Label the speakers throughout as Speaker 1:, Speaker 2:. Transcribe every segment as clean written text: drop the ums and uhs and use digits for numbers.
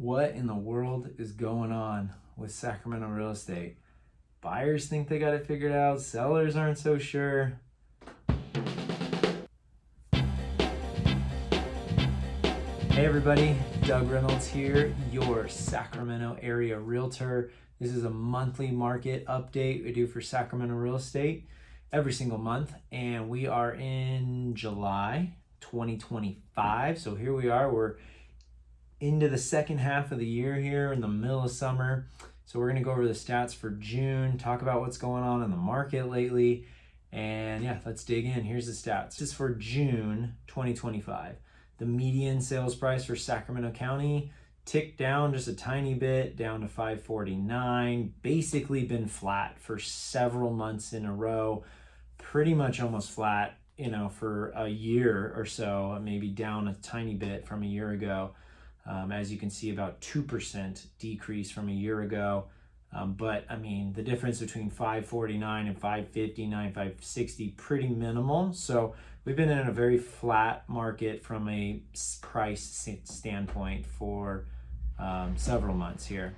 Speaker 1: What in the world is going on with Sacramento real estate? Buyers think they got it figured out, sellers aren't so sure. Hey everybody, Doug Reynolds here, your Sacramento area realtor. This is a monthly market update we do for Sacramento real estate every single month, and we are in July 2025. So here we are, we're into the second half of the year here in the middle of summer. So we're going to go over the stats for June, talk about what's going on in the market lately, and yeah, let's dig in. Here's the stats. This is for June 2025. The median sales price for Sacramento County ticked down just a tiny bit, down to $549. Basically been flat for several months in a row, pretty much almost flat, for a year or so, maybe down a tiny bit from a year ago. As you can see, about 2% decrease from a year ago. But I mean, the difference between 549 and 559, 560, pretty minimal. So we've been in a very flat market from a price standpoint for several months here.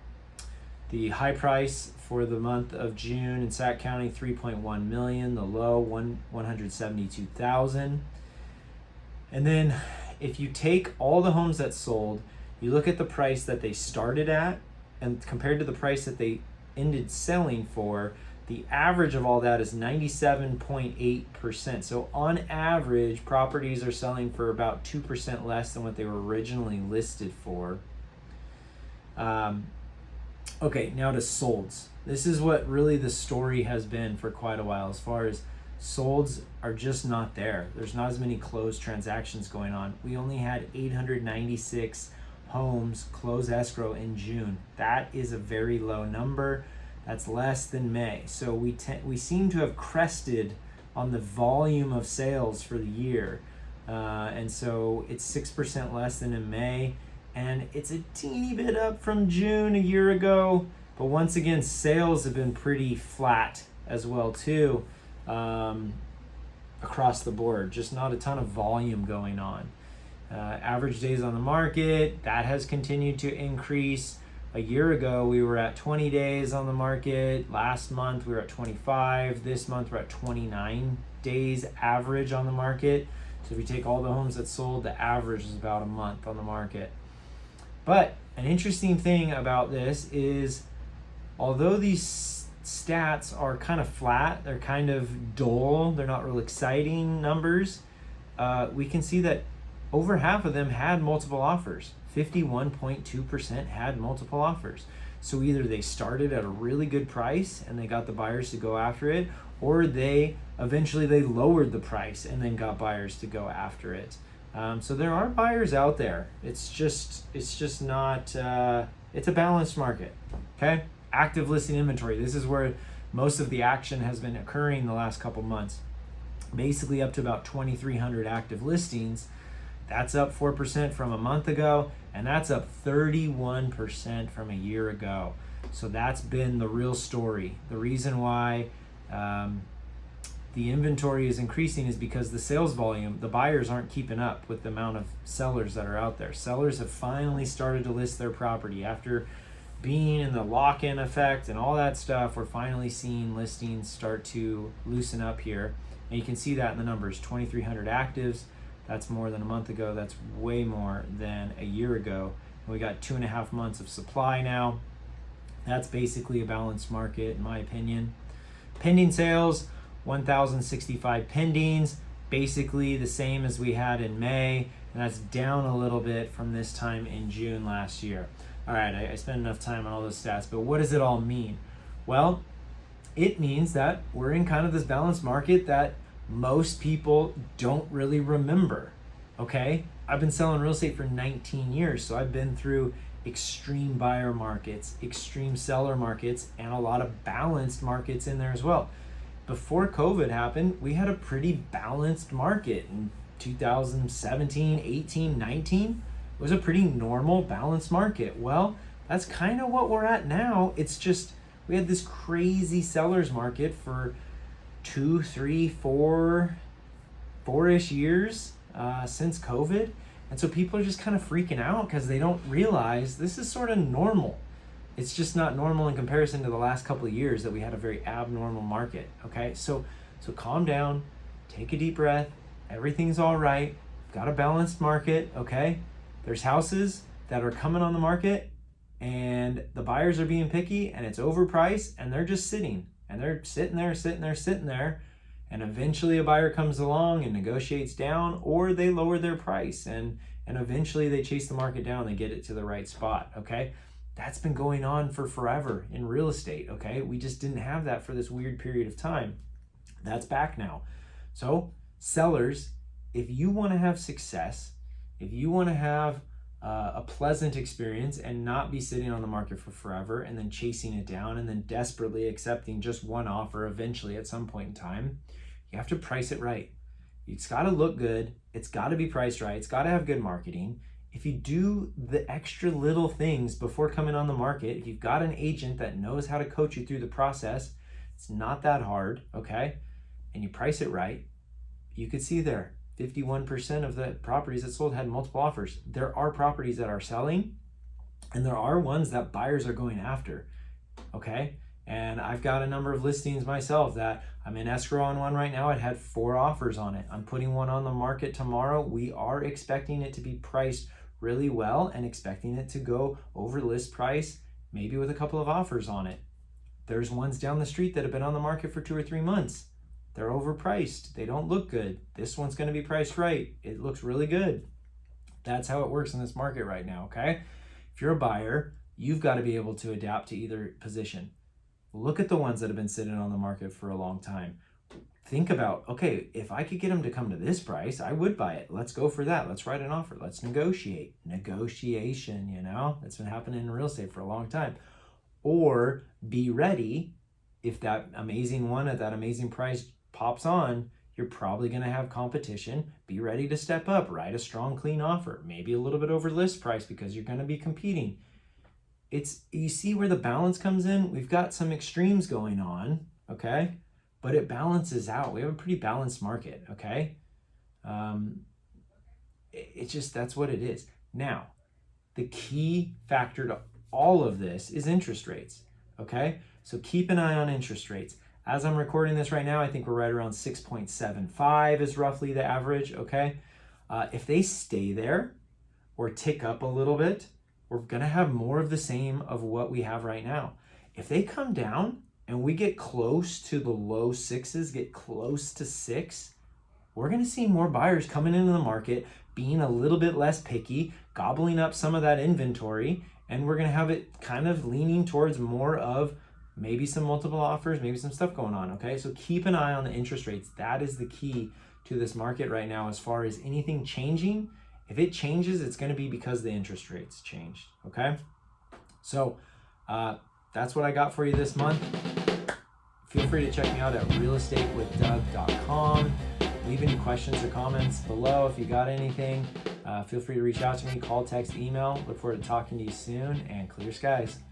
Speaker 1: The high price for the month of June in Sac County, 3.1 million. The low, 172,000. And then if you take all the homes that sold, you look at the price that they started at and compared to the price that they ended selling for, the average of all that is 97.8%. So on average, properties are selling for about 2% less than what they were originally listed for. Okay, now to solds. This is what really the story has been for quite a while, as far as solds are just not there. There's not as many closed transactions going on. We only had 896 homes close escrow in June. That is a very low number. That's less than May. So we seem to have crested on the volume of sales for the year. And so it's 6% less than in May. And it's a teeny bit up from June a year ago. But once again, sales have been pretty flat as well too, across the board. Just not a ton of volume going on. Average days on the market, that has continued to increase. A year ago, we were at 20 days on the market. Last month, we were at 25. This month, we're at 29 days average on the market. So if you take all the homes that sold, the average is about a month on the market. But an interesting thing about this is, although these stats are kind of flat, they're kind of dull, they're not real exciting numbers, we can see that over half of them had multiple offers. 51.2% had multiple offers. So either they started at a really good price and they got the buyers to go after it, or they eventually lowered the price and then got buyers to go after it. So there are buyers out there. It's just not, it's a balanced market, okay? Active listing inventory. This is where most of the action has been occurring the last couple months. Basically up to about 2,300 active listings. That's up 4% from a month ago, and that's up 31% from a year ago. So that's been the real story. The reason why the inventory is increasing is because the sales volume, the buyers aren't keeping up with the amount of sellers that are out there. Sellers have finally started to list their property. After being in the lock-in effect and all that stuff, we're finally seeing listings start to loosen up here. And you can see that in the numbers, 2,300 actives. That's more than a month ago. That's way more than a year ago. And we got 2.5 months of supply now. That's basically a balanced market, in my opinion. Pending sales, 1,065 pendings, basically the same as we had in May, and that's down a little bit from this time in June last year. All right, I spent enough time on all those stats, but what does it all mean? Well, it means that we're in kind of this balanced market that most people don't really remember, okay? I've been selling real estate for 19 years, so I've been through extreme buyer markets, extreme seller markets, and a lot of balanced markets in there as well. Before COVID happened, we had a pretty balanced market. In 2017, 18, 19, it was a pretty normal, balanced market. Well, that's kind of what we're at now. It's just, we had this crazy seller's market for 2, 3, 4-ish years since COVID. And so people are just kind of freaking out because they don't realize this is sort of normal. It's just not normal in comparison to the last couple of years that we had a very abnormal market, okay? So calm down, take a deep breath, everything's all right, got a balanced market, okay? There's houses that are coming on the market and the buyers are being picky and it's overpriced and they're just sitting and they're sitting there, and eventually a buyer comes along and negotiates down, or they lower their price and eventually they chase the market down, they get it to the right spot, okay? That's been going on for forever in real estate, okay? We just didn't have that for this weird period of time. That's back now. So sellers, if you want to have success, if you want to have a pleasant experience and not be sitting on the market for forever and then chasing it down and then desperately accepting just one offer eventually at some point in time, you have to price it right. It's got to look good. It's got to be priced right. It's got to have good marketing. If you do the extra little things before coming on the market, if you've got an agent that knows how to coach you through the process, it's not that hard, okay? And you price it right, you could see there, 51% of the properties that sold had multiple offers. There are properties that are selling, and there are ones that buyers are going after, okay? And I've got a number of listings myself that I'm in escrow on one right now. It had 4 offers on it. I'm putting one on the market tomorrow. We are expecting it to be priced really well and expecting it to go over list price, maybe with a couple of offers on it. There's ones down the street that have been on the market for 2 or 3 months. They're overpriced. They don't look good. This one's going to be priced right. It looks really good. That's how it works in this market right now, okay? If you're a buyer, you've got to be able to adapt to either position. Look at the ones that have been sitting on the market for a long time. Think about, okay, if I could get them to come to this price, I would buy it. Let's go for that. Let's write an offer. Let's negotiate. Negotiation, you know, that's been happening in real estate for a long time. Or be ready, if that amazing one at that amazing price pops on, you're probably going to have competition. Be ready to step up, write a strong, clean offer, maybe a little bit over list price because you're going to be competing. You see where the balance comes in? We've got some extremes going on, okay? But it balances out. We have a pretty balanced market, okay? It's just, that's what it is. Now, the key factor to all of this is interest rates, okay? So keep an eye on interest rates. As I'm recording this right now, I think we're right around 6.75 is roughly the average, okay? If they stay there or tick up a little bit, we're gonna have more of the same of what we have right now. If they come down and we get close to the low 6s, get close to 6, we're gonna see more buyers coming into the market, being a little bit less picky, gobbling up some of that inventory, and we're gonna have it kind of leaning towards more of maybe some multiple offers, maybe some stuff going on, okay? So keep an eye on the interest rates. That is the key to this market right now as far as anything changing. If it changes, it's gonna be because the interest rates changed, okay? So that's what I got for you this month. Feel free to check me out at realestatewithdoug.com. Leave any questions or comments below if you got anything. Feel free to reach out to me, call, text, email. Look forward to talking to you soon, and clear skies.